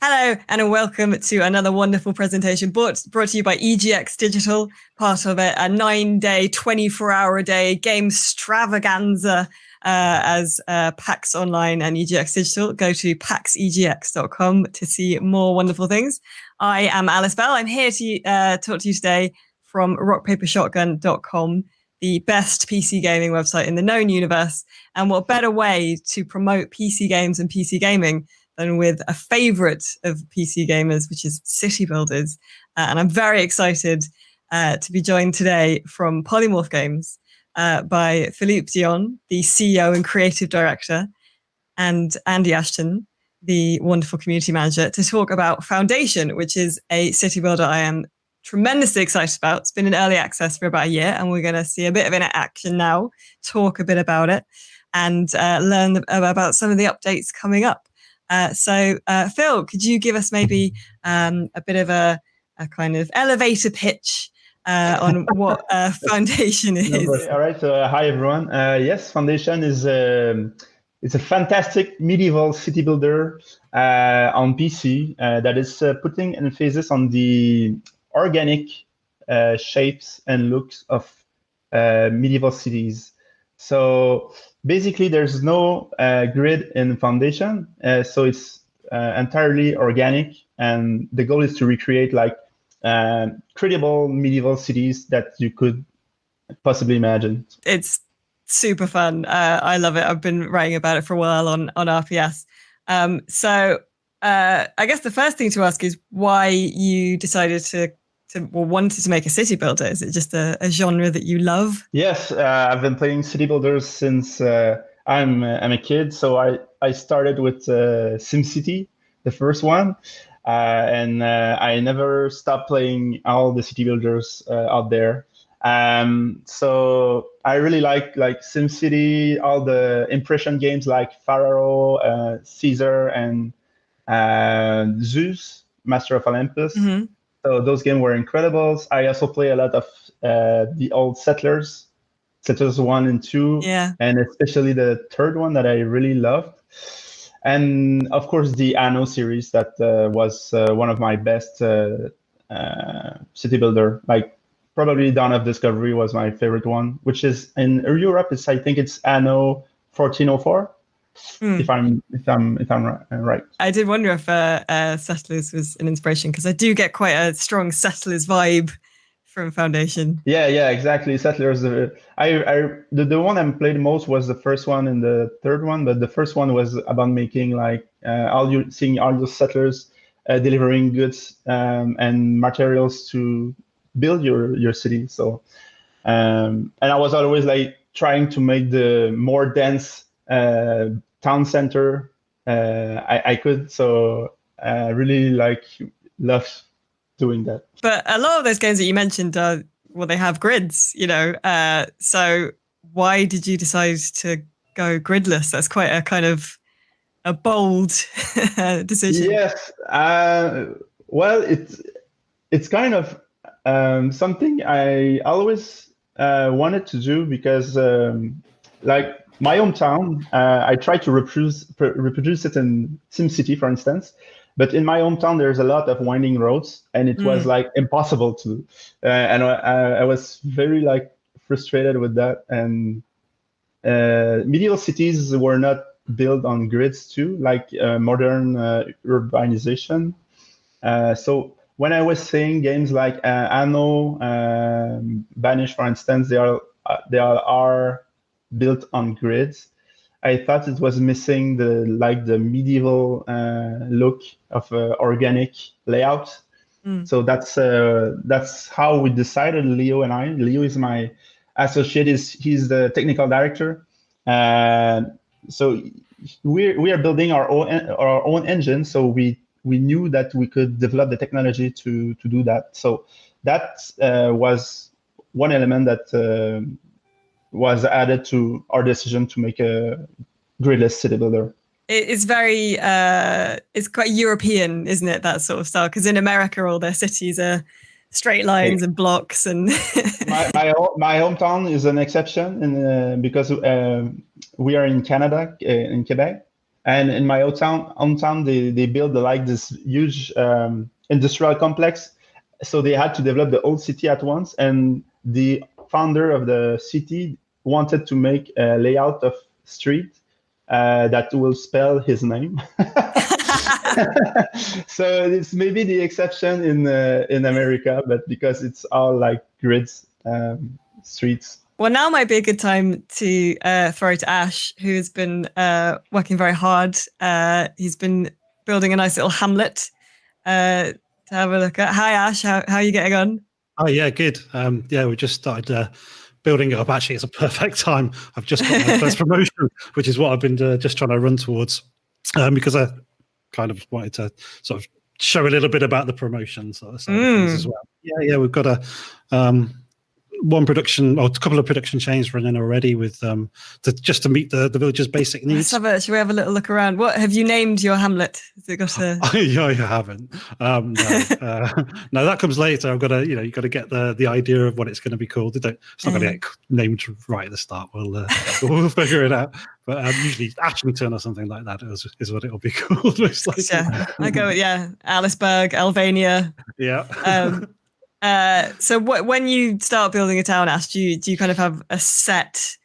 Hello and welcome to another wonderful presentation brought to you by EGX Digital, part of a 9-day, 24-hour-a-day game extravaganza as PAX Online and EGX Digital. Go to PAXEGX.com to see more wonderful things. I am Alice Bell. I'm here to talk to you today from rockpapershotgun.com, the best PC gaming website in the known universe. And what better way to promote PC games and PC gaming than with a favorite of PC gamers, which is City Builders. And I'm very excited to be joined today from Polymorph Games by Philippe Dion, the CEO and creative director, and Andy Ashton, the wonderful community manager, to talk about Foundation, which is a city builder I am tremendously excited about. It's been in early access for about a year, and we're going to see a bit of it in action now, talk a bit about it, and learn about some of the updates coming up. So, Phil, could you give us maybe a bit of a kind of elevator pitch on what Foundation is? All right. So, hi, everyone. Yes, Foundation is it's a fantastic medieval city builder on PC that is putting emphasis on the organic shapes and looks of medieval cities. So basically, there's no grid in Foundation, so it's entirely organic, and the goal is to recreate like credible medieval cities that you could possibly imagine. It's super fun. I love it. I've been writing about it for a while on RPS. So I guess the first thing to ask is why you decided wanted to make a city builder. Is it just a genre that you love? Yes, I've been playing city builders since I'm a kid. So I started with SimCity, the first one, and I never stopped playing all the city builders out there. So I really like SimCity, all the impression games like Pharaoh, Caesar, and Zeus, Master of Olympus. Mm-hmm. So those games were incredible. I also play a lot of the old Settlers 1 and 2, and especially the third one that I really loved. And of course, the Anno series that was one of my best city builder. Like probably Dawn of Discovery was my favorite one, which is in Europe. I think it's Anno 1404. If I'm right. I did wonder if Settlers was an inspiration, because I do get quite a strong Settlers vibe from Foundation. Yeah, exactly. Settlers. The one I played most was the first one and the third one, but the first one was about making like seeing all those settlers delivering goods and materials to build your city. So, and I was always like trying to make the more dense town center I could. So I really love doing that. But a lot of those games that you mentioned they have grids, so why did you decide to go gridless? That's quite a kind of a bold decision. Yes. Well, it's kind of something I always wanted to do, because like my hometown, I tried to reproduce it in SimCity, for instance. But in my hometown, there's a lot of winding roads, and it was like impossible to do. And I was very frustrated with that. And medieval cities were not built on grids too, like modern urbanization. So when I was saying games like Anno, Banish, for instance, they are built on grids, I thought it was missing the medieval look of organic layout. So that's how we decided, Leo and I. Leo is my associate. He's the technical director. So we are building our own engine. So we knew that we could develop the technology to do that. So that was one element that was added to our decision to make a gridless city builder. It's very, it's quite European, isn't it, that sort of style? Because in America, all their cities are straight lines and blocks. And my hometown is an exception, because we are in Canada, in Quebec. And in my hometown, they built like this huge industrial complex. So they had to develop the whole city at once. And the founder of the city wanted to make a layout of street that will spell his name. So it's maybe the exception in America, but because it's all like grids, streets. Well, now might be a good time to throw to Ash, who has been working very hard. He's been building a nice little hamlet to have a look at. Hi, Ash. How are you getting on? Oh, yeah, good. We just started building it up. Actually, it's a perfect time. I've just got my first promotion, which is what I've been just trying to run towards, because I kind of wanted to sort of show a little bit about the promotion sort of things as well. Yeah, we've got a a couple of production chains running already with just to meet the villagers' basic needs. Should we have a little look around? What have you named your hamlet? Has it got a... Yeah, I haven't. No, that comes later. I've got to, you've got to get the idea of what it's going to be called. It's not going to get named right at the start. We'll figure it out. But usually Ashington or something like that is what it'll be called. Most likely. Yeah, I go with Aliceburg, Albania. Yeah. So when you start building a town, Ash, do you kind of have a set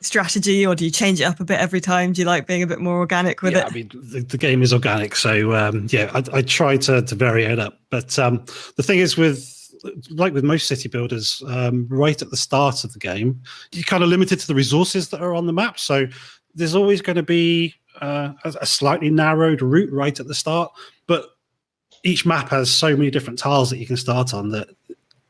strategy, or do you change it up a bit every time? Do you like being a bit more organic with it? I mean, the game is organic, so I try to vary it up. But the thing is, with most city builders, right at the start of the game, you're kind of limited to the resources that are on the map. So there's always going to be a slightly narrowed route right at the start, but each map has so many different tiles that you can start on that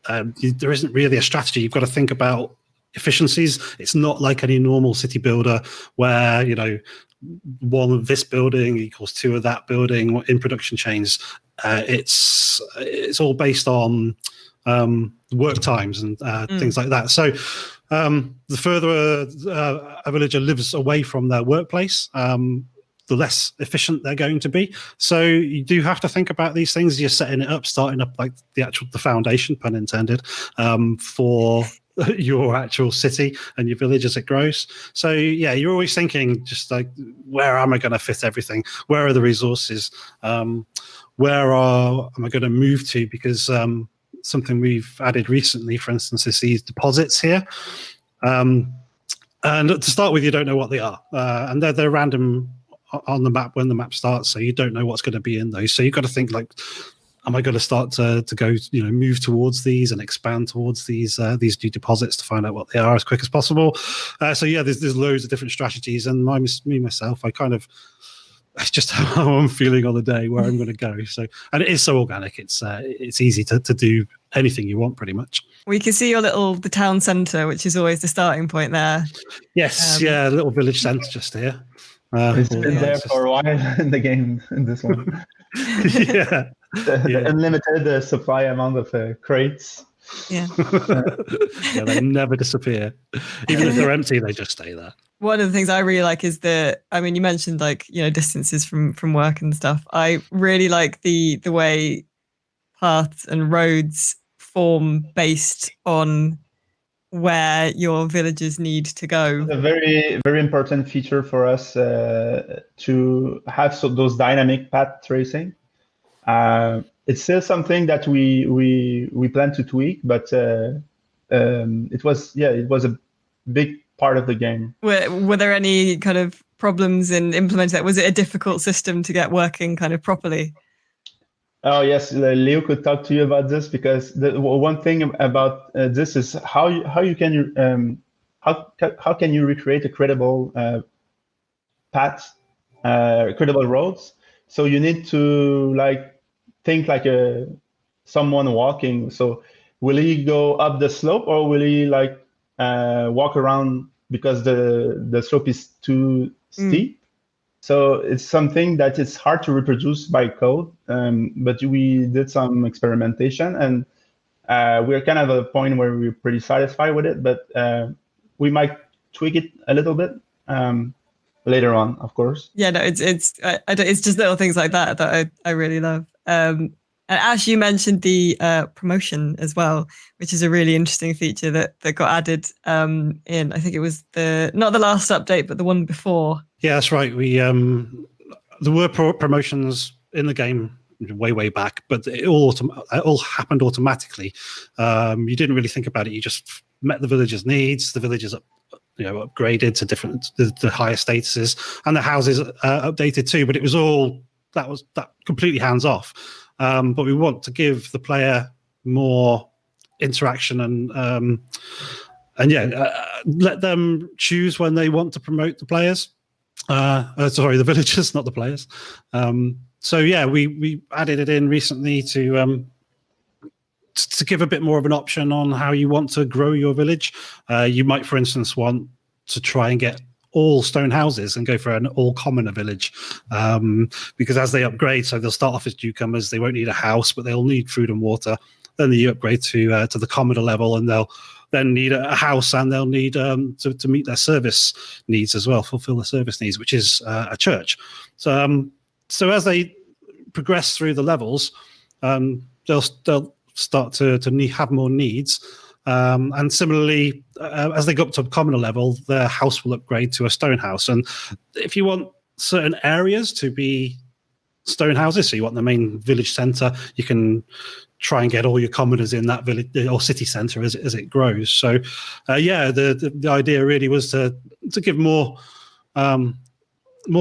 there isn't really a strategy. You've got to think about efficiencies. It's not like any normal city builder where, one of this building equals two of that building in production chains. It's all based on work times and things like that. So the further a villager lives away from their workplace, the less efficient they're going to be. So you do have to think about these things. You're setting it up, starting up like the foundation, pun intended, for your actual city and your village as it grows. So yeah, you're always thinking just like, where am I going to fit everything? Where are the resources? Where am I going to move to? Because something we've added recently, for instance, is these deposits here. And to start with, you don't know what they are. And they're random on the map when the map starts, so you don't know what's going to be in those. So you've got to think like, am I going to start to go, move towards these and expand towards these new deposits to find out what they are as quick as possible? So yeah, there's loads of different strategies, and myself, it's just how I'm feeling on the day, where I'm going to go. So, and it is so organic. It's easy to do anything you want, pretty much. We can see the town centre, which is always the starting point there. Yes, a little village centre just here. It's been there for a while in the game, in this one. The unlimited supply amount of crates. Yeah. They never disappear. Even if they're empty, they just stay there. One of the things I really like is you mentioned distances from work and stuff. I really like the way paths and roads form based on where your villagers need to go. It's a very, very important feature for us to have those dynamic path tracing. It's still something that we plan to tweak, but it was a big part of the game. Were there any kind of problems in implementing that? Was it a difficult system to get working kind of properly? Oh yes, Leo could talk to you about this, because the one thing about this is how can you recreate a credible path, credible roads. So you need to think like someone walking. So will he go up the slope, or will he walk around because the slope is too steep? So it's something that is hard to reproduce by code, but we did some experimentation, and we're kind of at a point where we're pretty satisfied with it, but we might tweak it a little bit later on, of course. Yeah, no, it's just little things like that I really love. And Ash, you mentioned the promotion as well, which is a really interesting feature that got added in, I think it was not the last update, but the one before. Yeah, that's right. We there were promotions in the game way back, but it all happened automatically. You didn't really think about it. You just met the villagers' needs. The villagers upgraded to the higher statuses, and the houses updated too. But it was all that completely hands off. But we want to give the player more interaction and let them choose when they want to promote the players. The villagers, not the players. So yeah, we added it in recently to give a bit more of an option on how you want to grow your village. You might, for instance, want to try and get all stone houses and go for an all commoner village, because as they upgrade, so they'll start off as newcomers, they won't need a house, but they'll need food and water. Then they upgrade to the commoner level, and they'll then need a house, and they'll need to meet their service needs as well, fulfill their service needs, which is a church. So as they progress through the levels, they'll start to have more needs. And similarly, as they go up to a commoner level, their house will upgrade to a stone house. And if you want certain areas to be stone houses, so you want the main village center, you can try and get all your commoners in that village or city center as it grows. So, the idea really was to give more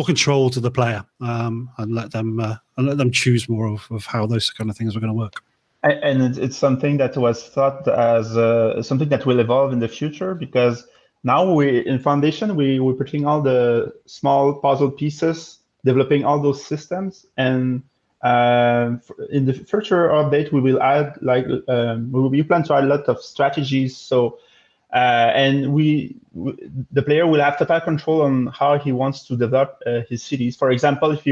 control to the player, and let them choose more of how those kind of things are going to work. And it's something that was thought as something that will evolve in the future, because now in Foundation we're putting all the small puzzle pieces, developing all those systems, and in the future update we will add we plan to add a lot of strategies. So and the player will have total control on how he wants to develop his cities. For example, if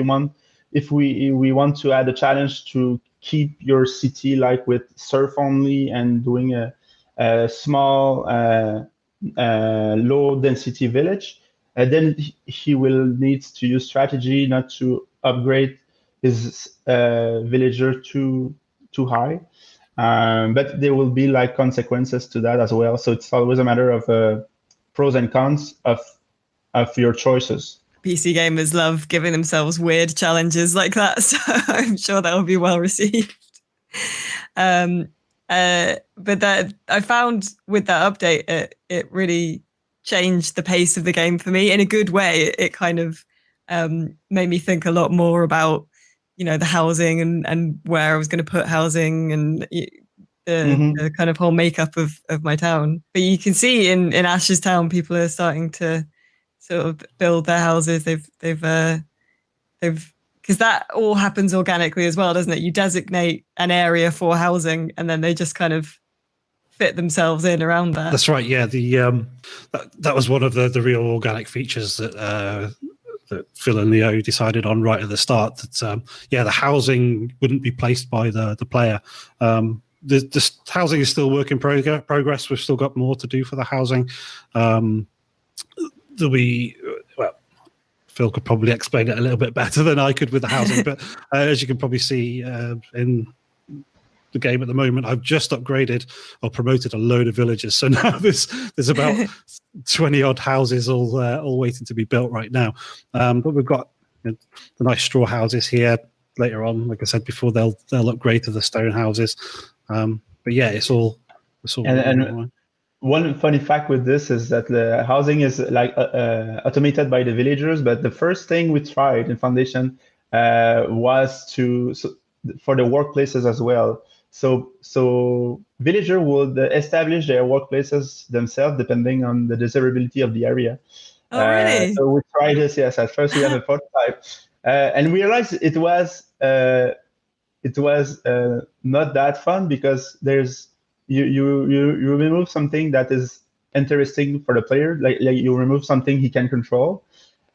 we want to add a challenge to keep your city with surf only and doing a small low density village, then he will need to use strategy not to upgrade his villager too high. But there will be consequences to that as well. So it's always a matter of pros and cons of your choices. PC gamers love giving themselves weird challenges like that, so I'm sure that will be well received. But that I found with that update, it really changed the pace of the game for me in a good way. It kind of made me think a lot more about the housing and where I was going to put housing and the kind of whole makeup of my town. But you can see in Ash's town, people are starting to sort of build their houses. They've because that all happens organically as well, doesn't it? You designate an area for housing, and then they just kind of fit themselves in around that. That's right. Yeah, that was one of the real organic features that Phil and Leo decided on right at the start. That the housing wouldn't be placed by the player. The housing is still work in progress. We've still got more to do for the housing. Phil could probably explain it a little bit better than I could with the housing, but as you can probably see in the game at the moment, I've just upgraded or promoted a load of villagers. So now there's about 20 odd houses all waiting to be built right now. But we've got the nice straw houses here. Later on, like I said before, they'll upgrade to the stone houses. But yeah, it's all. And one funny fact with this is that the housing is automated by the villagers, but the first thing we tried in Foundation was for the workplaces as well. So villager would establish their workplaces themselves depending on the desirability of the area. Oh, really? So we tried this. Yes, at first we have a prototype, and we realized it was not that fun, because you remove something that is interesting for the player, like you remove something he can control.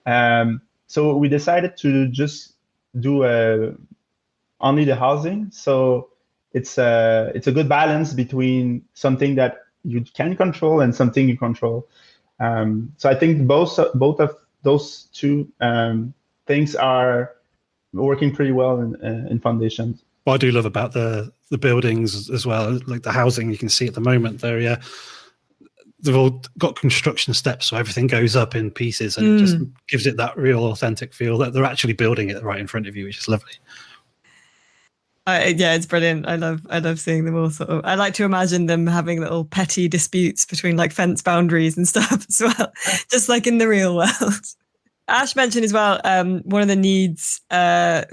So we decided to just do only the housing. So it's a good balance between something that you can control and something you control. So I think both of those two things are working pretty well in Foundation. What I do love about the buildings as well, like the housing you can see at the moment, they've all got construction steps, so everything goes up in pieces, and it just gives it that real authentic feel that they're actually building it right in front of you, which is lovely. Yeah, it's brilliant. I love seeing them all sort of. I like to imagine them having little petty disputes between like fence boundaries and stuff as well, just like in the real world. Ash mentioned as well, one of the needs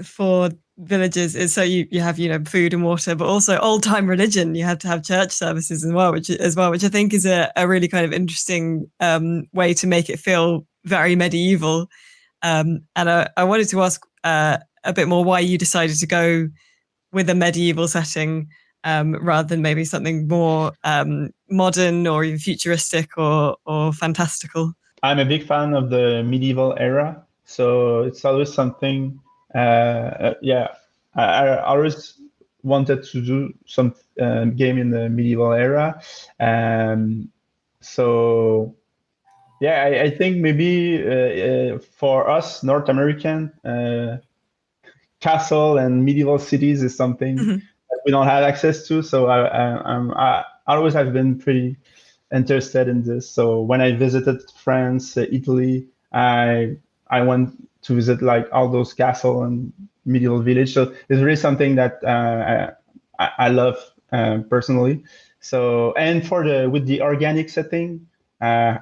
for villages is so you have food and water, but also old time religion. You have to have church services as well, which I think is a really kind of interesting way to make it feel very medieval. And I wanted to ask a bit more why you decided to go with a medieval setting rather than maybe something more modern or even futuristic or fantastical. I'm a big fan of the medieval era, so it's always something. I always wanted to do some game in the medieval era. So yeah, I think maybe for us North American, castle and medieval cities is something that we don't have access to. So I always have been pretty interested in this. So when I visited France, Italy, I went to visit like all those castle and medieval village. So it's really something that I love personally. So and with the organic setting, I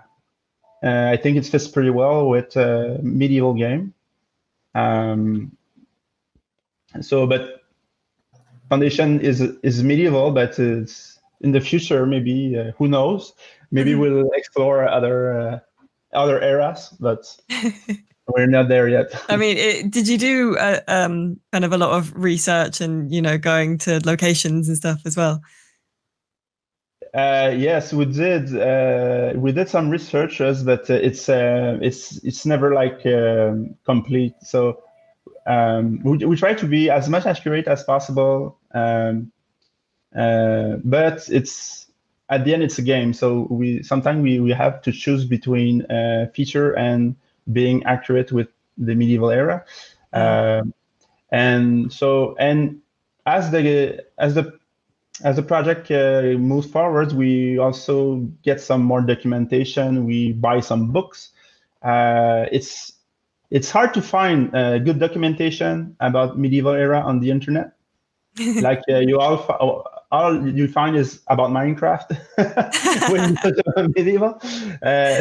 think it fits pretty well with medieval game. But Foundation is medieval, but it's in the future, maybe who knows? Maybe we'll explore other eras, but we're not there yet. I mean, did you do kind of a lot of research and going to locations and stuff as well? Yes, we did. We did some researches, but it's never like complete. So we try to be as much accurate as possible. But it's at the end it's a game, so sometimes we have to choose between feature and being accurate with the medieval era. And as the project moves forward, we also get some more documentation. We buy some books. It's hard to find good documentation about medieval era on the internet. Like all you find is about Minecraft when you search about medieval.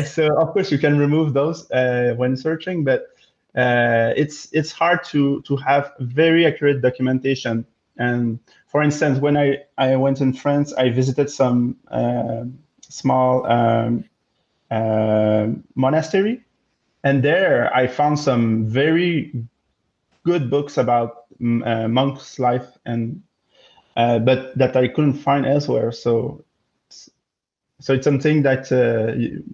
So of course you can remove those when searching, but it's hard to have very accurate documentation. And for instance, when I went in France, I visited some small monastery, and there I found some very good books about monks' life, and but that I couldn't find elsewhere. So it's something that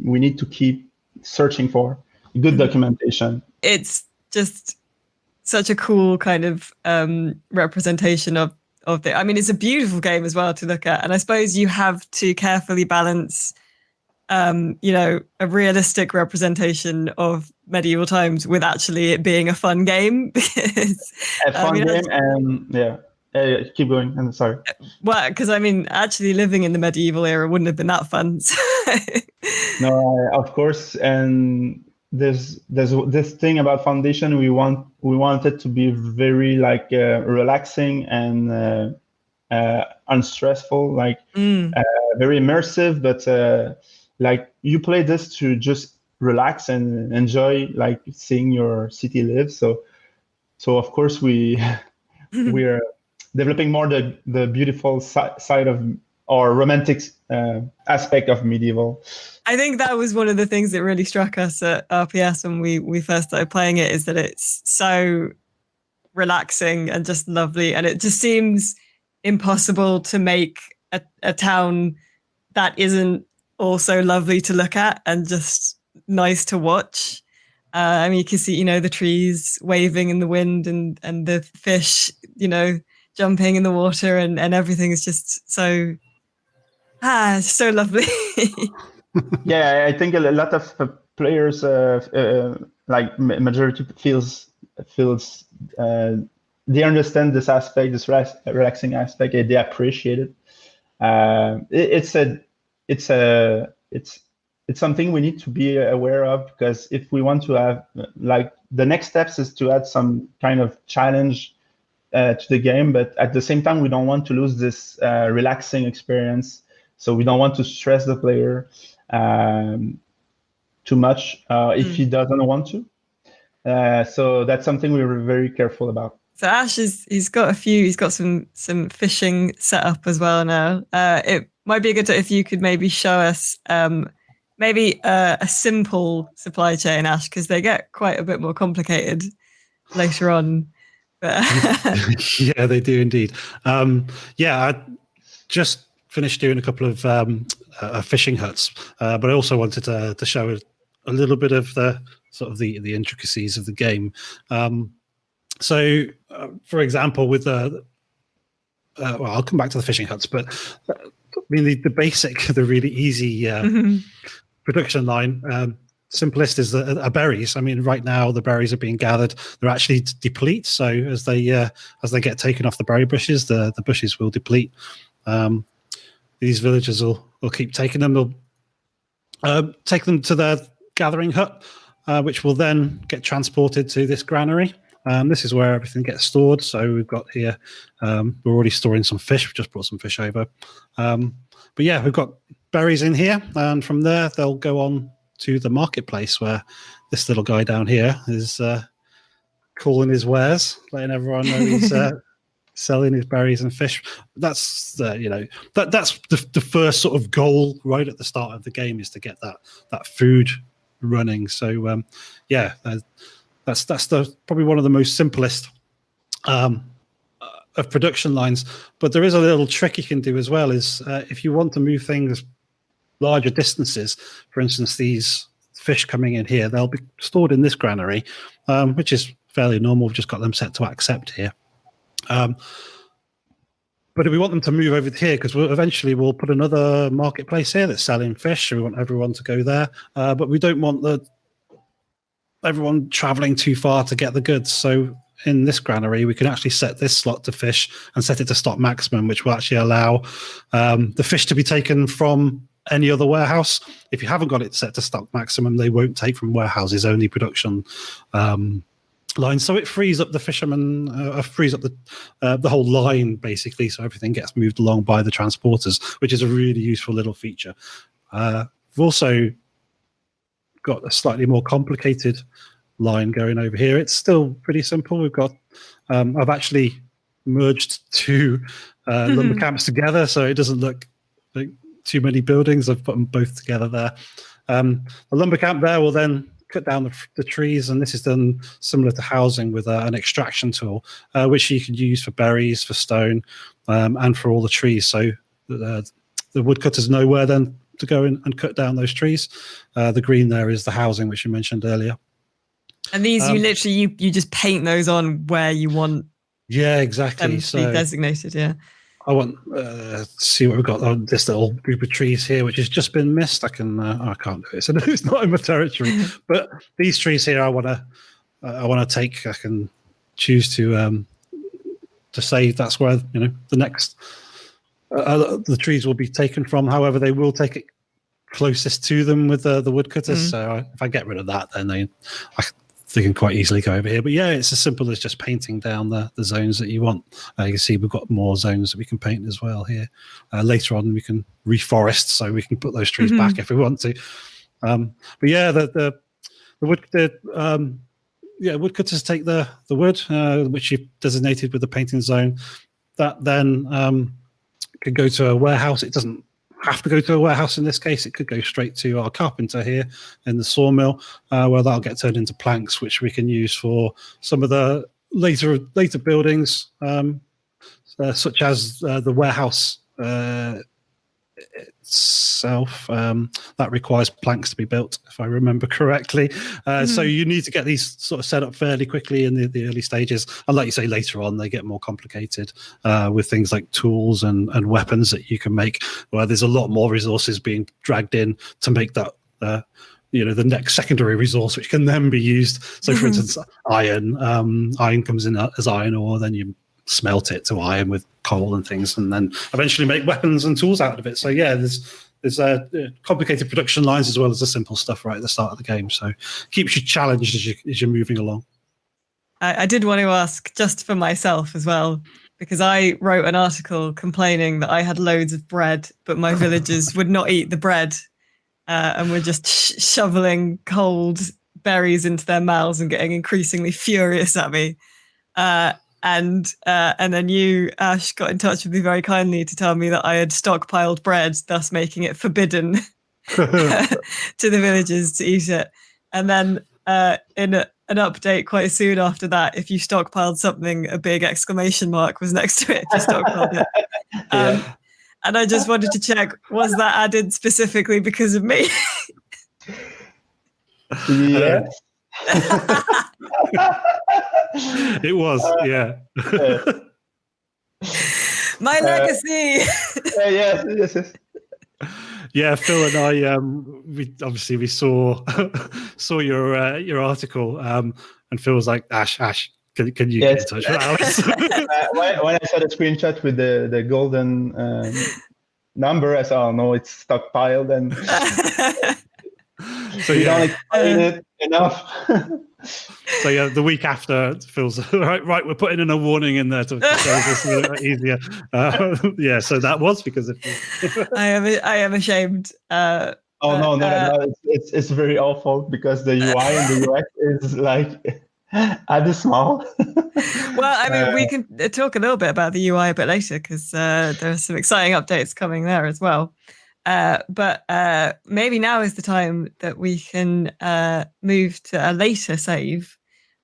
we need to keep searching for good documentation. It's just such a cool kind of representation of the. I mean, it's a beautiful game as well to look at, and I suppose you have to carefully balance, a realistic representation of medieval times with actually it being a fun game. A fun game, and yeah. Keep going. I'm sorry. Well, because I mean, actually living in the medieval era wouldn't have been that fun. So. No, of course. And there's this thing about Foundation. We want it to be very like relaxing and unstressful, like very immersive. But like you play this to just relax and enjoy, like seeing your city live. So of course we're developing more the beautiful side of or romantic aspect of medieval. I think that was one of the things that really struck us at RPS when we first started playing it, is that it's so relaxing and just lovely, and it just seems impossible to make a town that isn't also lovely to look at and just nice to watch. I mean, you can see, the trees waving in the wind and the fish, jumping in the water, and everything is just so lovely. Yeah, I think a lot of players, like majority, feels they understand this aspect, this relaxing aspect, and they appreciate it. it's something we need to be aware of, because if we want to have, like, the next steps is to add some kind of challenge to the game, but at the same time, we don't want to lose this relaxing experience. So we don't want to stress the player too much if he doesn't want to. So that's something we were very careful about. So Ash he's got some fishing set up as well now. It might be good if you could maybe show us maybe a simple supply chain, Ash, because they get quite a bit more complicated later on. Yeah, they do indeed. I just finished doing a couple of fishing huts, but I also wanted to show a little bit of the sort of the intricacies of the game. So, for example, with well, I'll come back to the fishing huts, but I mean the basic, the really easy production line. Simplest is the berries. I mean, right now the berries are being gathered. They're actually deplete. So as they get taken off the berry bushes, the bushes will deplete. These villagers will keep taking them. They'll take them to their gathering hut, which will then get transported to this granary. This is where everything gets stored. So we've got here, we're already storing some fish. We've just brought some fish over. But yeah, we've got berries in here, and from there they'll go on to the marketplace, where this little guy down here is calling his wares, letting everyone know he's selling his berries and fish. That's that's the first sort of goal right at the start of the game, is to get that food running. So that's probably one of the most simplest of production lines. But there is a little trick you can do as well, is if you want to move things larger distances, for instance, these fish coming in here, they'll be stored in this granary, which is fairly normal. We've just got them set to accept here. But if we want them to move over here, because we'll put another marketplace here that's selling fish, so we want everyone to go there. But we don't want everyone traveling too far to get the goods. So in this granary, we can actually set this slot to fish and set it to stock maximum, which will actually allow the fish to be taken from any other warehouse. If you haven't got it set to stock maximum, they won't take from warehouses, only production lines. So it frees up the fishermen, frees up the whole line, basically, so everything gets moved along by the transporters, which is a really useful little feature. We've also got a slightly more complicated line going over here. It's still pretty simple. We've got I've actually merged two lumber camps together, so it doesn't look like too many buildings. I've put them both together there. The lumber camp there will then cut down the trees, and this is done similar to housing with an extraction tool, which you can use for berries, for stone, and for all the trees. So the woodcutters know where then to go in and cut down those trees. The green there is the housing, which you mentioned earlier. And these, you literally you just paint those on where you want. Yeah, exactly. Them to be designated. Yeah. I want to see what we've got on this little group of trees here, which has just been missed. I can't do it. So it's not in my territory. But these trees here, I want to take. I can choose to say that's where the next the trees will be taken from. However, they will take it closest to them with the woodcutters. So if I get rid of that, then they can quite easily go over here. But yeah, it's as simple as just painting down the zones that you want. You can see we've got more zones that we can paint as well here. Later on, we can reforest, so we can put those trees back if we want to. But yeah, the woodcutters take the wood, which you've designated with the painting zone. That then can go to a warehouse. It doesn't have to go to a warehouse in this case. It could go straight to our carpenter here in the sawmill, where that'll get turned into planks, which we can use for some of the later buildings, such as the warehouse itself. That requires planks to be built, if I remember correctly. So you need to get these sort of set up fairly quickly in the early stages. And like you say, later on, they get more complicated with things like tools and weapons that you can make, where there's a lot more resources being dragged in to make that the next secondary resource, which can then be used. So for instance, iron comes in as iron ore, then you smelt it to iron with coal and things, and then eventually make weapons and tools out of it. So yeah, there's there's complicated production lines as well as the simple stuff right at the start of the game. So keeps you challenged as you're moving along. I did want to ask just for myself as well, because I wrote an article complaining that I had loads of bread, but my villagers would not eat the bread and were just shoveling cold berries into their mouths and getting increasingly furious at me. And then you, Ash, got in touch with me very kindly to tell me that I had stockpiled bread, thus making it forbidden to the villagers to eat it. And then in an update quite soon after that, if you stockpiled something, a big exclamation mark was next to it if you stockpiled it. And I just wanted to check, was that added specifically because of me? Yes. It was, yeah. My legacy. Yes. Yeah, Phil and I, we saw your article, and Phil was like, Ash, can you get in touch with Alice? When I saw the screenshot with the golden number, I said, "Oh no, it's stockpiled," and so you don't explain it enough. So yeah, the week after, Phil's right. We're putting in a warning in there to make this a little bit easier. So that was because of you. I am ashamed. No. It's very awful because the UI and the UX is like at the small. Well, I mean, we can talk a little bit about the UI a bit later because there are some exciting updates coming there as well. But maybe now is the time that we can move to a later save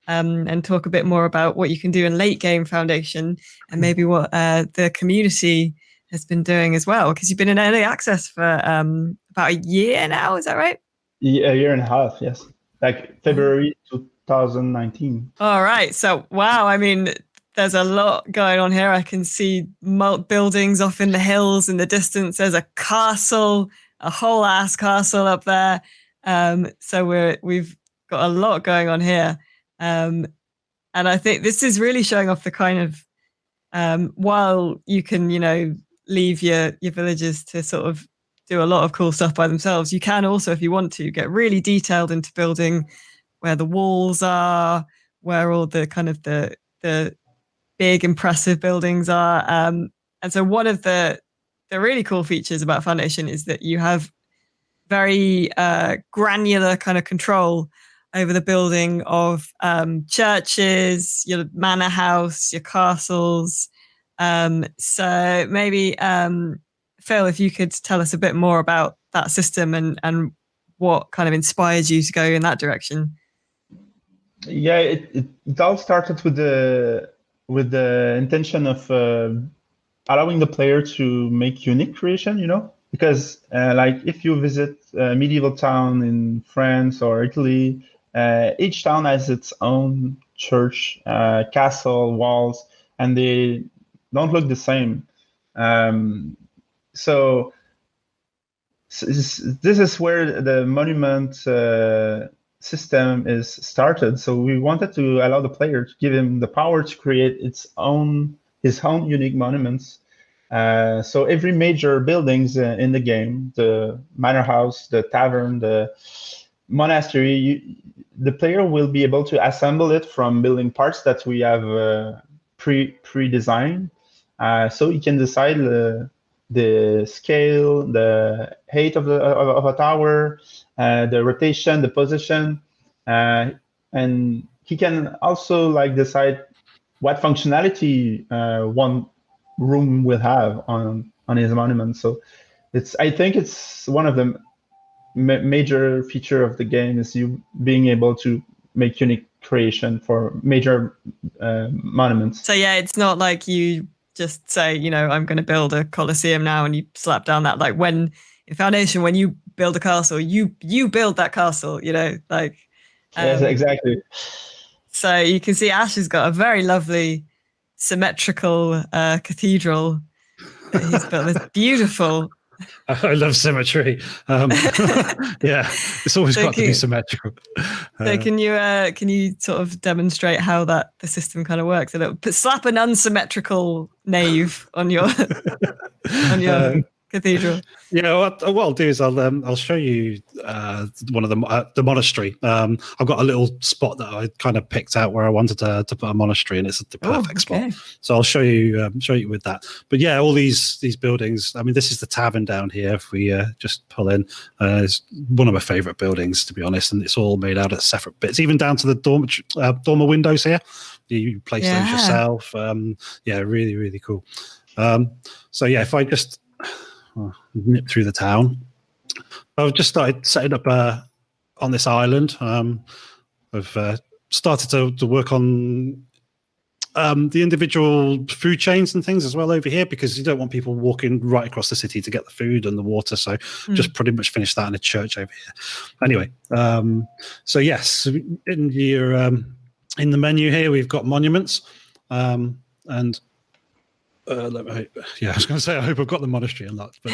and talk a bit more about what you can do in late game Foundation and maybe what the community has been doing as well, because you've been in early access for about a year now. Is that right? Yeah, a year and a half. Yes, like February 2019. All right. So, wow. I mean, there's a lot going on here. I can see buildings off in the hills in the distance. There's a castle, a whole ass castle up there. So we've got a lot going on here. And I think this is really showing off the kind of, while you can, leave your villagers to sort of do a lot of cool stuff by themselves, you can also, if you want to, get really detailed into building where the walls are, where all the kind of the big impressive buildings are. And so one of the really cool features about Foundation is that you have very granular kind of control over the building of churches, your manor house, your castles. So maybe, Phil, if you could tell us a bit more about that system and what kind of inspired you to go in that direction. Yeah, it all started with the intention of allowing the player to make unique creation, because like if you visit a medieval town in France or Italy, each town has its own church, castle, walls, and they don't look the same. So this is where the monument system is started. So we wanted to allow the player to give him the power to create his own unique monuments. So every major buildings in the game, the manor house, the tavern, the monastery, the player will be able to assemble it from building parts that we have pre-designed. So you can decide the scale, the height of a tower, the rotation, the position, and he can also decide what functionality one room will have on his monument. So I think it's one of the major feature of the game is you being able to make unique creation for major monuments. So yeah, it's not like you just say, I'm going to build a Colosseum now and you slap down that, like when in Foundation, when you build a castle, you build that castle, yes, exactly. So you can see Ash has got a very lovely symmetrical cathedral. He's built this beautiful. I love symmetry. Yeah, it's always got to be symmetrical. So can you sort of demonstrate how the system kind of works? Slap an unsymmetrical nave on your cathedral. Yeah, what I'll do is I'll show you one of the monastery. I've got a little spot that I kind of picked out where I wanted to put a monastery, and it's the perfect spot. So I'll show you with that. But yeah, all these buildings. I mean, this is the tavern down here. If we just pull in, it's one of my favourite buildings, to be honest, and it's all made out of separate bits, even down to the dormer windows here. You place those yourself. Yeah, really, really cool. So yeah, if I just nip through the town. I've just started setting up on this island. I've started to work on the individual food chains and things as well over here, because you don't want people walking right across the city to get the food and the water. So just pretty much finished that in a church over here. Anyway, so yes, in the menu here we've got monuments, and I was going to say, I hope I've got the monastery unlocked, but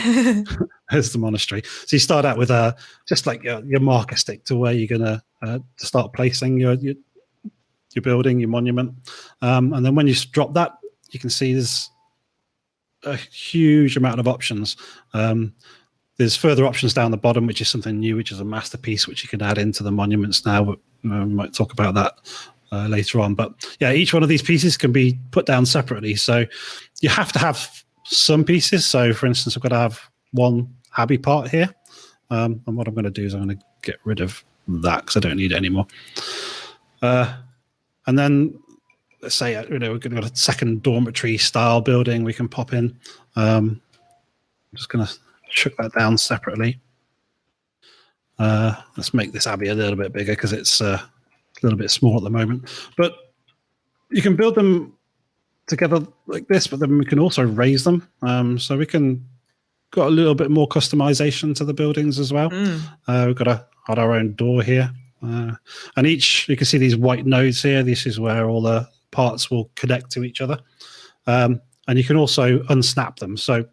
here's the monastery. So you start out with just like your marker stick to where you're going to start placing your building, your monument. And then when you drop that, you can see there's a huge amount of options. There's further options down the bottom, which is something new, which is a masterpiece, which you can add into the monuments now. But we might talk about that later on. But yeah, each one of these pieces can be put down separately. So you have to have some pieces. So for instance, I've got to have one abbey part here. And what I'm going to do is I'm going to get rid of that because I don't need it anymore. And then let's say, we're going to have a second dormitory style building we can pop in. I'm just going to chuck that down separately. Let's make this abbey a little bit bigger because it's a little bit small at the moment. But you can build them together like this, but then we can also raise them. So we can got a little bit more customization to the buildings as well. We've got our own door here. And each, you can see these white nodes here. This is where all the parts will connect to each other. And you can also unsnap them. So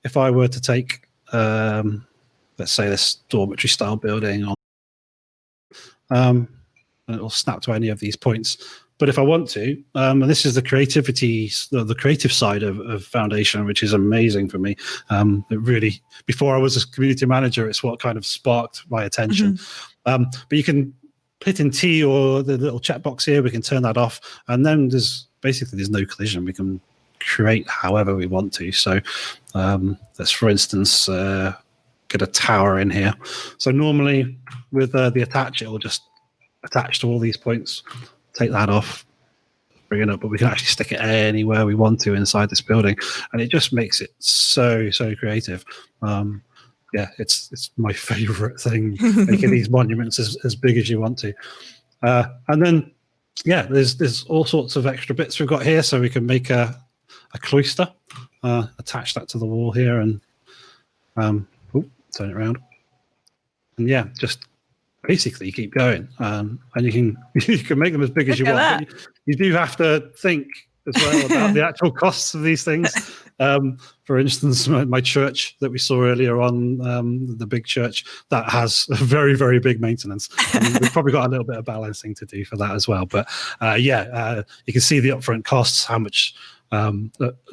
if I were to take, let's say this dormitory style building on, and it'll snap to any of these points. But if I want to, and this is the creative side of Foundation, which is amazing for me. It really, before I was a community manager, it's what kind of sparked my attention. But you can hit in T or the little chat box here. We can turn that off, and then there's no collision. We can create however we want to. So let's, for instance, get a tower in here. So normally with the attach, it will just attach to all these points. Take that off, bring it up, but we can actually stick it anywhere we want to inside this building, and it just makes it so creative. Yeah, it's my favorite thing, making these monuments as big as you want to. And then, yeah, there's all sorts of extra bits we've got here, so we can make a cloister, attach that to the wall here, and turn it around, and yeah, just basically keep going, and you can make them as big as you want. But you do have to think as well about the actual costs of these things. For instance, my church that we saw earlier on, the big church, that has a very, very big maintenance. We've probably got a little bit of balancing to do for that as well. But you can see the upfront costs, how much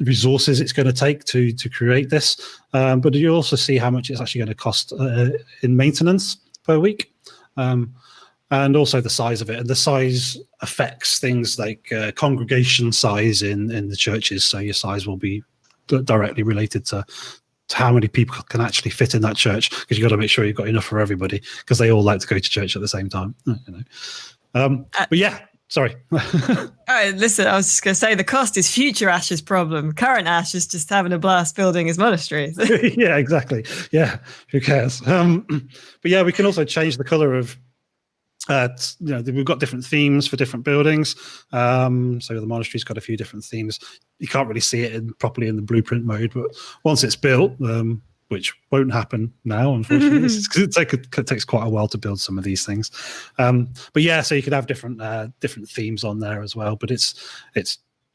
resources it's going to take to create this. But you also see how much it's actually going to cost in maintenance per week. And also the size of it, and the size affects things like congregation size in the churches. So your size will be directly related to how many people can actually fit in that church, because you've got to make sure you've got enough for everybody, because they all like to go to church at the same time. But yeah, sorry. Listen, I was just going to say the cost is future Ash's problem. Current Ash is just having a blast building his monastery. Yeah, exactly. Yeah, who cares? But yeah, we can also change the color of. We've got different themes for different buildings. So the monastery's got a few different themes. You can't really see it properly in the blueprint mode, but once it's built, which won't happen now, unfortunately, it takes quite a while to build some of these things. But yeah, so you could have different themes on there as well. But it's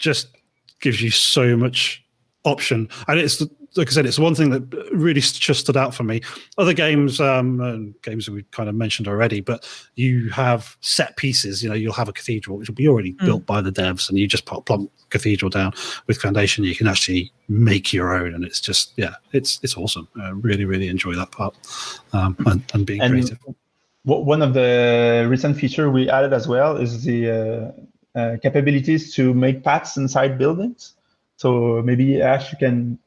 just gives you so much option, and it's like I said, it's one thing that really just stood out for me. Other games, games that we've kind of mentioned already, but you have set pieces. You'll have a cathedral, which will be already built by the devs, and you just plump cathedral down with foundation. You can actually make your own, and it's just, it's awesome. I really, really enjoy that part, and being creative. One of the recent feature we added as well is the capabilities to make paths inside buildings. So maybe Ash, you can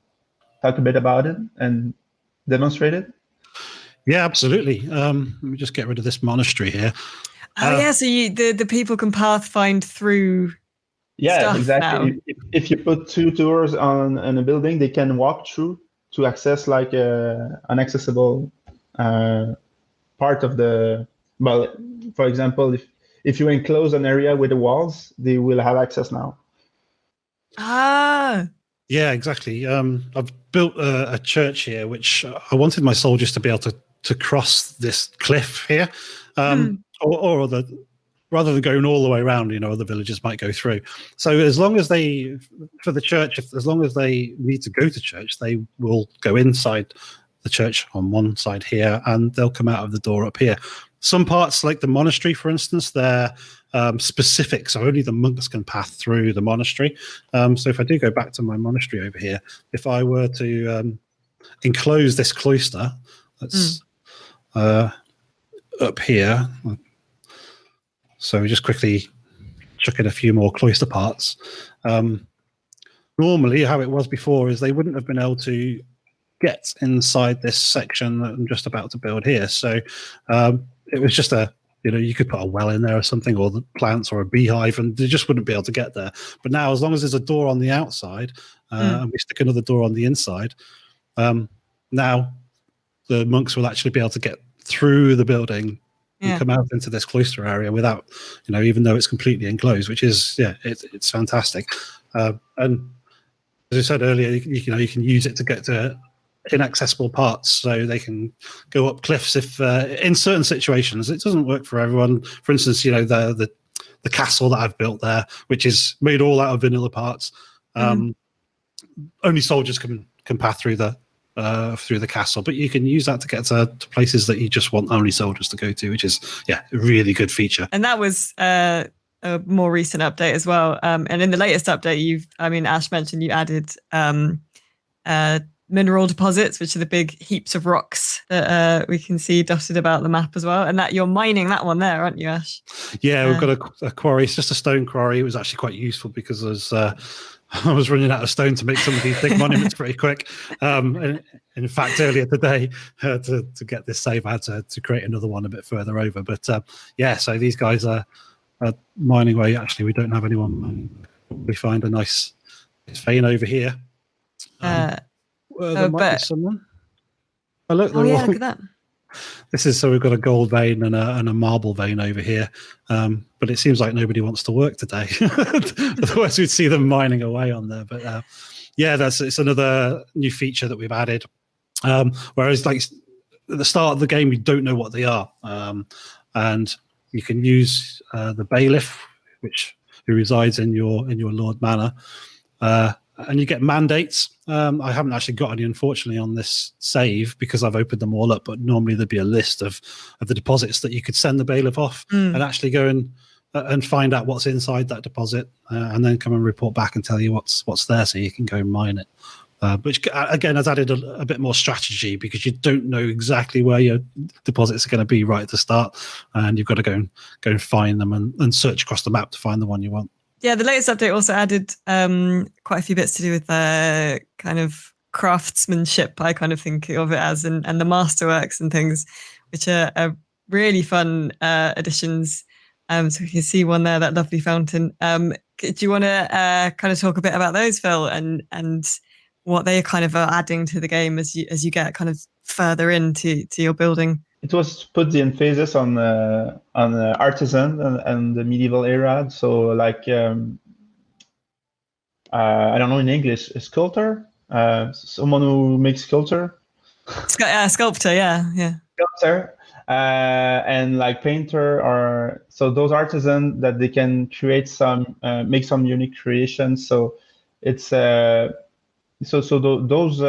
talk a bit about it and demonstrate it? Yeah, absolutely. Let me just get rid of this monastery here. So the people can pathfind through. Yeah, exactly. Now. If you put 2 doors on a building, they can walk through to access like an accessible part of the. Well, for example, if you enclose an area with the walls, they will have access now. Yeah, exactly. I've built a church here, which I wanted my soldiers to be able to cross this cliff here, or rather than going all the way around, other villagers might go through. So as long as for the church, as long as they need to go to church, they will go inside the church on one side here, and they'll come out of the door up here. Some parts, like the monastery, for instance, they're specific, so only the monks can pass through the monastery. So if I do go back to my monastery over here, if I were to enclose this cloister, that's up here. So we just quickly chuck in a few more cloister parts. Normally, how it was before is they wouldn't have been able to get inside this section that I'm just about to build here. So it was just you could put a well in there or something, or the plants or a beehive, and they just wouldn't be able to get there. But now, as long as there's a door on the outside, and we stick another door on the inside, now the monks will actually be able to get through the building and come out into this cloister area without, even though it's completely enclosed, which is, it's fantastic. And as I said earlier, you can use it to get to inaccessible parts, so they can go up cliffs if in certain situations. It doesn't work for everyone. For instance, the castle that I've built there, which is made all out of vanilla parts, only soldiers can pass through the castle, but you can use that to get to places that you just want only soldiers to go to, which is a really good feature. And that was a more recent update as well. And in the latest update, Ash mentioned you added mineral deposits, which are the big heaps of rocks that we can see dotted about the map as well. And that you're mining that one there, aren't you, Ash? Yeah, we've got a quarry. It's just a stone quarry. It was actually quite useful because I was running out of stone to make some of these big monuments pretty quick. And in fact, earlier today, to get this save, I had to create another one a bit further over. But so these guys are mining away. Actually, we don't have anyone. We find a nice vein over here. There might be someone. Oh, look! Look at that. So we've got a gold vein and a marble vein over here, but it seems like nobody wants to work today. Otherwise, we'd see them mining away on there. But it's another new feature that we've added. Whereas, like at the start of the game, we don't know what they are, and you can use the bailiff, who resides in your Lord Manor. And you get mandates. I haven't actually got any, unfortunately, on this save because I've opened them all up. But normally there'd be a list of the deposits that you could send the bailiff off and actually go and find out what's inside that deposit, and then come and report back and tell you what's there, so you can go and mine it. Which again has added a bit more strategy because you don't know exactly where your deposits are going to be right at the start, and you've got to go and find them and search across the map to find the one you want. Yeah, the latest update also added quite a few bits to do with kind of craftsmanship, I kind of think of it as, and the masterworks and things, which are really fun additions. So you can see one there, that lovely fountain. Do you want to kind of talk a bit about those, Phil, and what they kind of are adding to the game as you get kind of further into your building? It was to put the emphasis on the artisan and the medieval era. So like I don't know in English, a sculptor, someone who makes sculpture. Sculptor, yeah. Sculptor, and like painter, or so those artisans that they can create make some unique creations. So it's those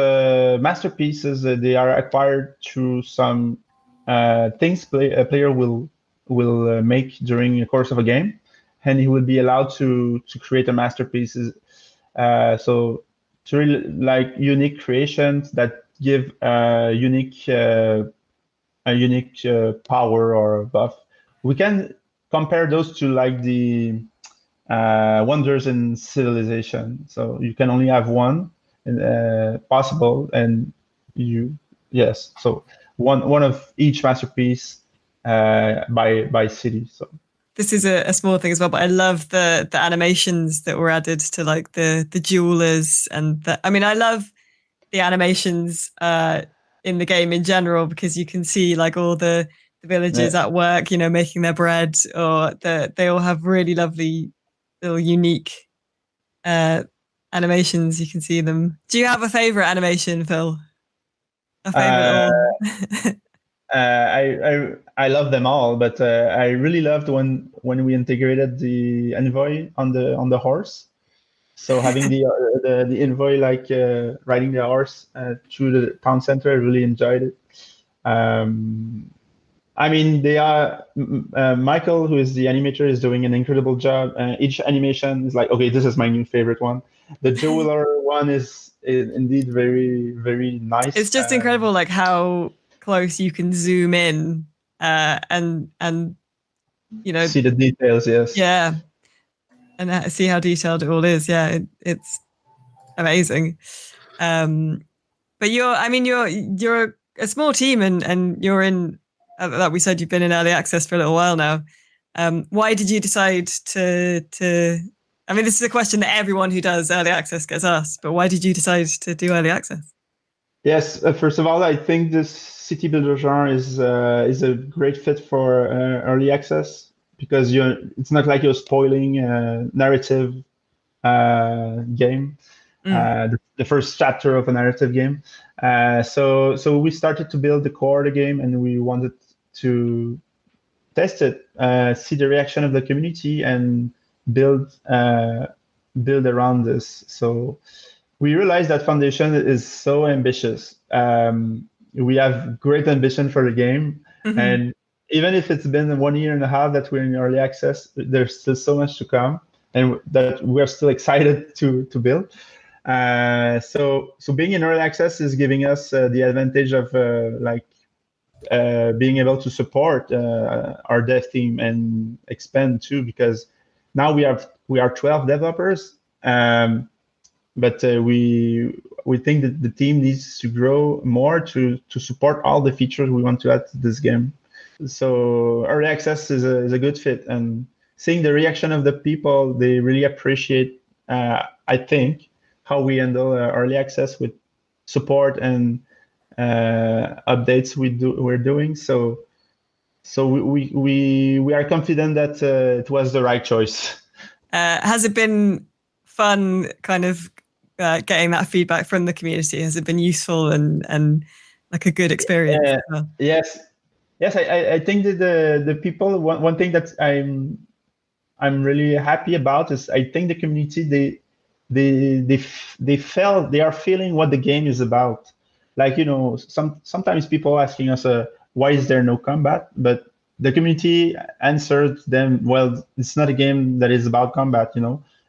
masterpieces, they are acquired through some things a player will make during the course of a game, and he will be allowed to create a masterpiece. So it's really like unique creations that give a unique power or buff. We can compare those to like the wonders in civilization. So you can only have one possible, and so one of each masterpiece by city. So this is a small thing as well, but I love the animations that were added to like the jewelers, and I love the animations in the game in general, because you can see like all the villagers at work, making their bread, or they all have really lovely little unique animations. You can see them. Do you have a favorite animation, Phil? A favorite one? I love them all, but I really loved when we integrated the envoy on the horse. So having the envoy like riding the horse through the town center, I really enjoyed it. They are Michael, who is the animator, is doing an incredible job. Each animation is like, okay, this is my new favorite one. The jeweler one is indeed very, very nice. It's just incredible, like how close you can zoom in and see the details. Yes. Yeah, and see how detailed it all is. Yeah, it's amazing. But you're a small team, and you're in. Like we said, you've been in early access for a little while now. Why did you decide to? This is a question that everyone who does early access gets asked. But why did you decide to do early access? Yes, first of all, I think this city builder genre is a great fit for early access, because it's not like you're spoiling a narrative game. The first chapter of a narrative game. So we started to build the core of the game, and we wanted to test it, see the reaction of the community, and build around this. So we realized that Foundation is so ambitious. We have great ambition for the game, and even if it's been 1 year and a half that we're in early access, there's still so much to come, and that we're still excited to build. So being in early access is giving us the advantage of being able to support our dev team and expand too, because now we are 12 developers, but we think that the team needs to grow more to support all the features we want to add to this game. So early access is a good fit, and seeing the reaction of the people, they really appreciate, I think, how we handle early access with support and updates we're doing. So we are confident that it was the right choice. Has it been fun, kind of getting that feedback from the community? Has it been useful and like a good experience? Yes. I think that the people, one thing that I'm really happy about is, I think the community, they are feeling what the game is about. Like, sometimes people asking us, why is there no combat? But the community answered them, well, it's not a game that is about combat,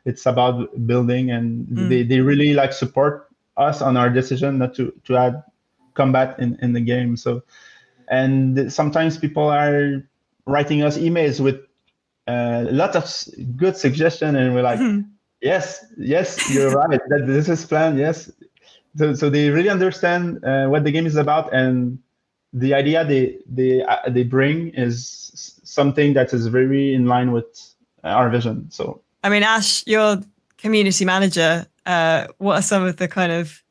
it's about building, and they really like support us on our decision not to add combat in the game. So, and sometimes people are writing us emails with a lot of good suggestions, and we're like, yes, you're right. That this is planned. Yes. So they really understand what the game is about, and the idea they bring is something that is very in line with our vision. So, Ash, you're community manager. What are some of the kind of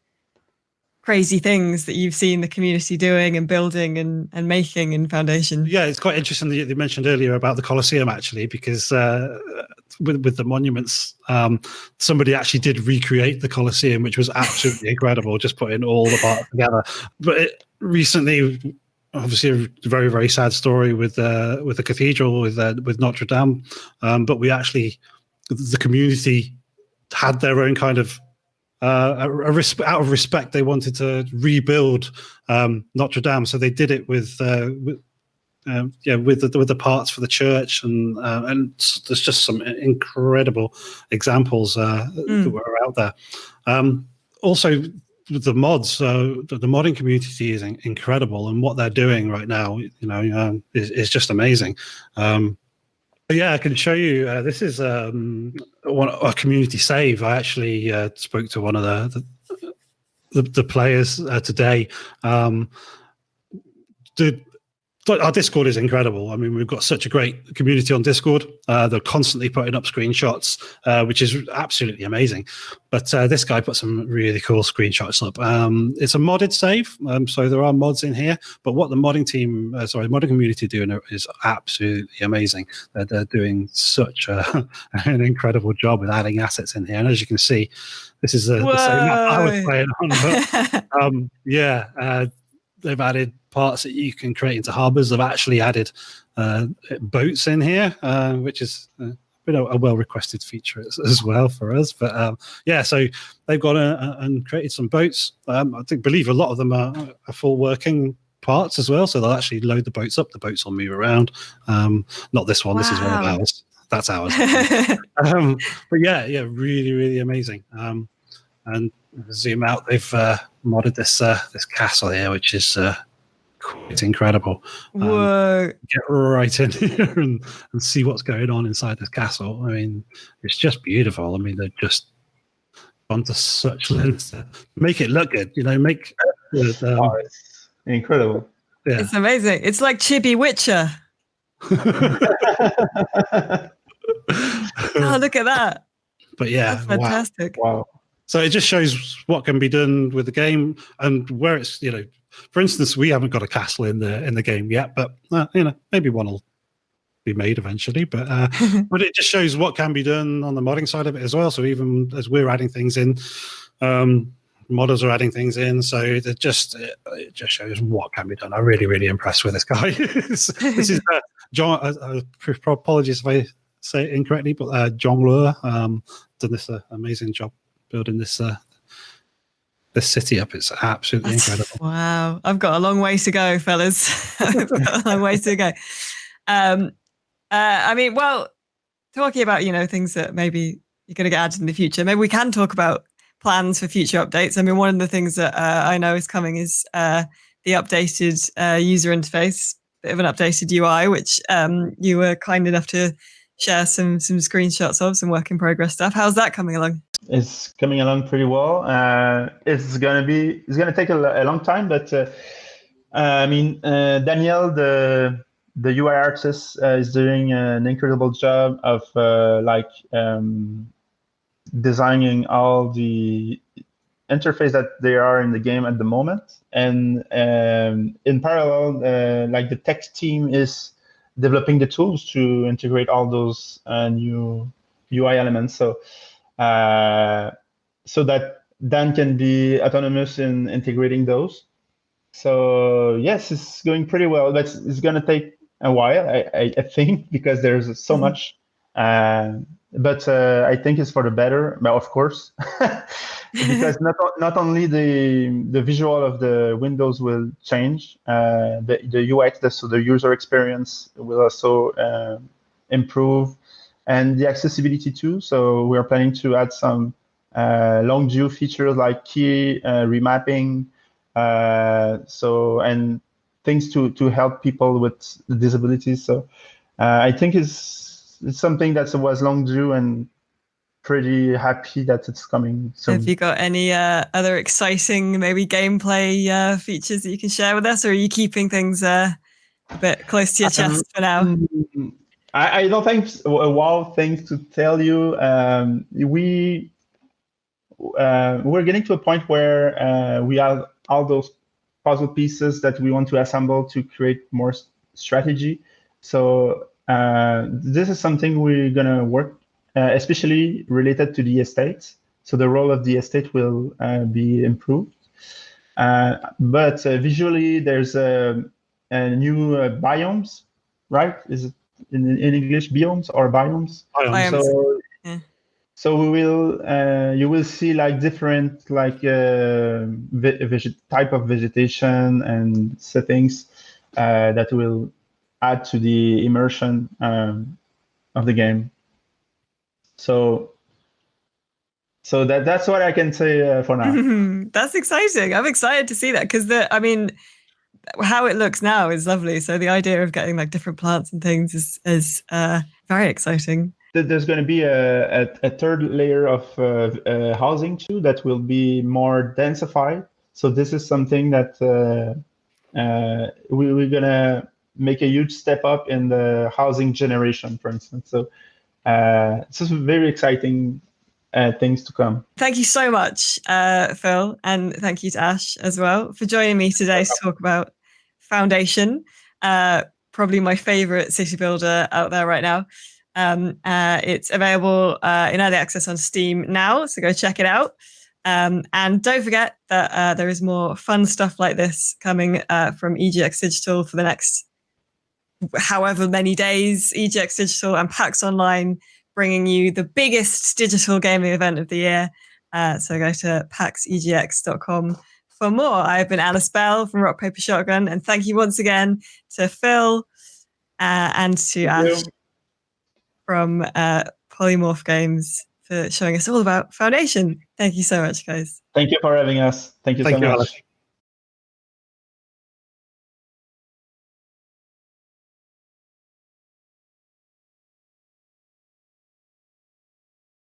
crazy things that you've seen the community doing and building and making in Foundation? Yeah, it's quite interesting that you mentioned earlier about the Colosseum, actually, because with the monuments, somebody actually did recreate the Colosseum, which was absolutely incredible, just putting all the parts together. But recently, obviously, a very, very sad story with the cathedral, with Notre Dame. But we actually, the community had their own kind of out of respect, they wanted to rebuild Notre Dame, so they did it with the parts for the church, and there's just some incredible examples that were out there. Also, the mods, the modding community is incredible, and what they're doing right now, is just amazing. Yeah, I can show you. This is a community save. I actually spoke to one of the players today. Our Discord is incredible. I mean, we've got such a great community on Discord. They're constantly putting up screenshots, which is absolutely amazing. But this guy put some really cool screenshots up. It's a modded save, so there are mods in here. But what the modding community doing is absolutely amazing. They're doing such an incredible job with adding assets in here. And as you can see, this is the same map I was playing on. But, they've added parts that you can create into harbors. They've actually added boats in here, which is been a well-requested feature as well for us. But so they've gone and created some boats. I believe a lot of them are full working parts as well. So they'll actually load the boats up. The boats will move around. Not this one. Wow. This is one of ours. That's ours. But yeah, really, really amazing. And zoom out, they've modded this castle here, which is quite incredible. Whoa! Get right in here and see what's going on inside this castle. I mean, it's just beautiful. I mean, they've just gone to such lengths to make it look good. It's incredible. Yeah. It's amazing. It's like Chibi Witcher. Oh, look at that! But yeah, that's fantastic. Wow. So it just shows what can be done with the game, and where it's, for instance, we haven't got a castle in the game yet, but maybe one will be made eventually. But but it just shows what can be done on the modding side of it as well. So even as we're adding things in, modders are adding things in. So it just shows what can be done. I'm really, really impressed with this guy. This is John. Apologies if I say it incorrectly, but John Lure done this amazing job building this city up. It's absolutely incredible. Wow. I've got a long way to go, fellas. I've got a long way to go. I mean, well, talking about, things that maybe you're going to get added in the future, maybe we can talk about plans for future updates. I mean, one of the things that I know is coming is the updated user interface, bit of an updated UI, which you were kind enough to share some screenshots of, some work in progress stuff. How's that coming along? It's coming along pretty well. It's gonna take a long time, but I mean, Daniel, the UI artist, is doing an incredible job of designing all the interface that they are in the game at the moment, and in parallel, the tech team is developing the tools to integrate all those new UI elements. So that Dan can be autonomous in integrating those. So yes, it's going pretty well, but it's going to take a while, I think, because there's so much. But I think it's for the better, but of course, because not only the visual of the windows will change, the UX, so the user experience will also improve, and the accessibility too. So we are planning to add some long view features like key remapping, and things to help people with disabilities. So I think it's something that was long due, and pretty happy that it's coming soon. Have you got any other exciting maybe gameplay features that you can share with us, or are you keeping things a bit close to your chest for now? I don't think a wow thing to tell you. We're getting to a point where we have all those puzzle pieces that we want to assemble to create more strategy. So this is something we're gonna work, especially related to the estate. So the role of the estate will be improved. But visually, there's a new biomes, right? Is it in English biomes or biomes? Biomes. So you will see like different like type of vegetation and settings that will add to the immersion of the game. So that's what I can say for now. That's exciting. I'm excited to see that because how it looks now is lovely. So the idea of getting like different plants and things is very exciting. There's going to be a third layer of housing too that will be more densified. So this is something that we're going to make a huge step up in the housing generation, for instance. So this is very exciting things to come. Thank you so much, Phil, and thank you to Ash as well for joining me today to talk about Foundation, probably my favorite city builder out there right now. It's available in early access on Steam now, so go check it out. And don't forget that there is more fun stuff like this coming from EGX Digital for the next however many days. EGX Digital and PAX Online bringing you the biggest digital gaming event of the year. So go to PAXEGX.com for more. I've been Alice Bell from Rock Paper Shotgun, and thank you once again to Phil and to Ash from Polymorph Games for showing us all about Foundation. Thank you so much, guys. Thank you for having us. Thank you so much. Alice.